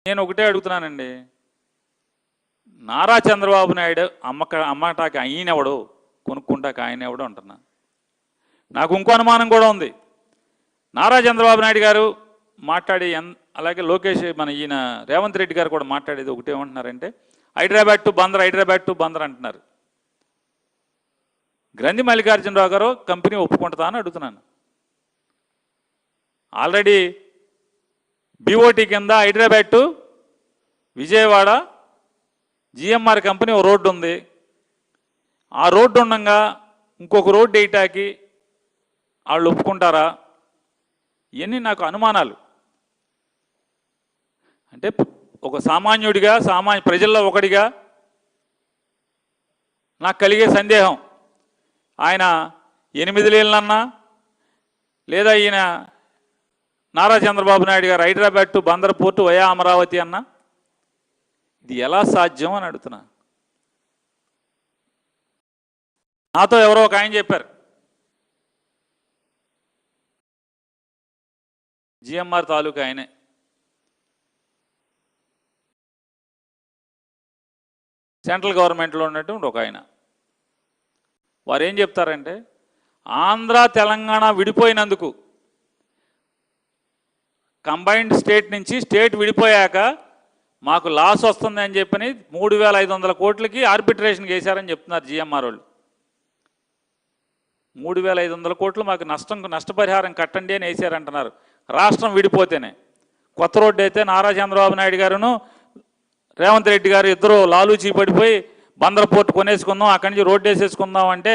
నేను ఒకటే అడుగుతున్నానండి, నారా చంద్రబాబు నాయుడు అమ్మటాకి ఆయనెవడు, కొనుక్కుంటాకి ఆయనెవడు అంటున్నా. నాకు ఇంకో అనుమానం కూడా ఉంది. నారా చంద్రబాబు నాయుడు గారు మాట్లాడి, అలాగే లోకేష్ మన ఈయన రేవంత్ రెడ్డి గారు కూడా మాట్లాడేది ఒకటే ఏమంటున్నారంటే హైదరాబాద్ టు బందర్ అంటున్నారు. గ్రంథి మల్లికార్జునరావు గారు కంపెనీ ఒప్పుకుంటుందా అని అడుగుతున్నాను. ఆల్రెడీ బీఓటీ కింద Hyderabad to Vijayawada GMR company ఒక రోడ్డు ఉంది. ఆ రోడ్డు ఉండగా ఇంకొక రోడ్డు వేయటానికి వాళ్ళు ఒప్పుకుంటారా? ఇవన్నీ నాకు అనుమానాలు. అంటే ఒక సామాన్యుడిగా, ప్రజల్లో ఒకడిగా నాకు కలిగే సందేహం, ఆయన 8 నెలలన్నా లేదా ఈయన నారా చంద్రబాబు నాయుడు గారు Hyderabad to Bandar port via Amaravati అన్నా, ఇది ఎలా సాధ్యం అని అడుగుతున్నా. నాతో ఎవరో ఒక ఆయన చెప్పారు, జిఎంఆర్ తాలూకా ఆయనే, సెంట్రల్ గవర్నమెంట్లో ఉన్నటువంటి ఒక ఆయన. వారు ఏం చెప్తారంటే ఆంధ్ర తెలంగాణ విడిపోయినందుకు, కంబైన్డ్ స్టేట్ నుంచి స్టేట్ విడిపోయాక మాకు లాస్ వస్తుంది అని చెప్పని 3,500 కోట్లకి ఆర్బిట్రేషన్ వేశారని చెప్తున్నారు జిఎంఆర్ వాళ్ళు. 3,500 కోట్లు మాకు నష్టపరిహారం కట్టండి అని వేసారంటున్నారు. రాష్ట్రం విడిపోతేనే. కొత్త రోడ్డు అయితే నారా చంద్రబాబు నాయుడు గారును రేవంత్ రెడ్డి గారు ఇద్దరు లాలూచీ పడిపోయి బందర్ పోర్టు కొనేసుకుందాం, అక్కడి నుంచి రోడ్డు వేసేసుకుందాం అంటే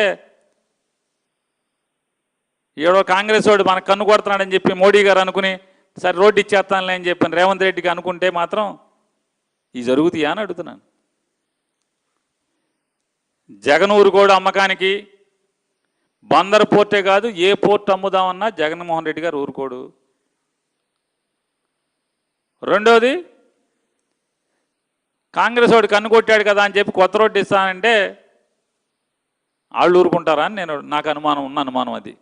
ఏడో కాంగ్రెస్ వాడు మనకు కన్ను కొడుతున్నాడని చెప్పి మోడీ గారు అనుకుని సరే రోడ్డు ఇచ్చేస్తానులే అని చెప్పి రేవంత్ రెడ్డికి అనుకుంటే మాత్రం ఇది జరుగుతాయా అని అడుగుతున్నాను. జగనూరు కూడా అమ్మకానికి, బందర్ పోర్టే కాదు ఏ పోర్ట్ అమ్ముదామన్నా జగన్మోహన్ రెడ్డి గారు ఊరుకోడు. రెండోది, కాంగ్రెస్ వాడు కన్ను కొట్టాడు కదా అని చెప్పి కొత్త రోడ్డు ఇస్తానంటే వాళ్ళు ఊరుకుంటారా అని నాకు అనుమానం అది.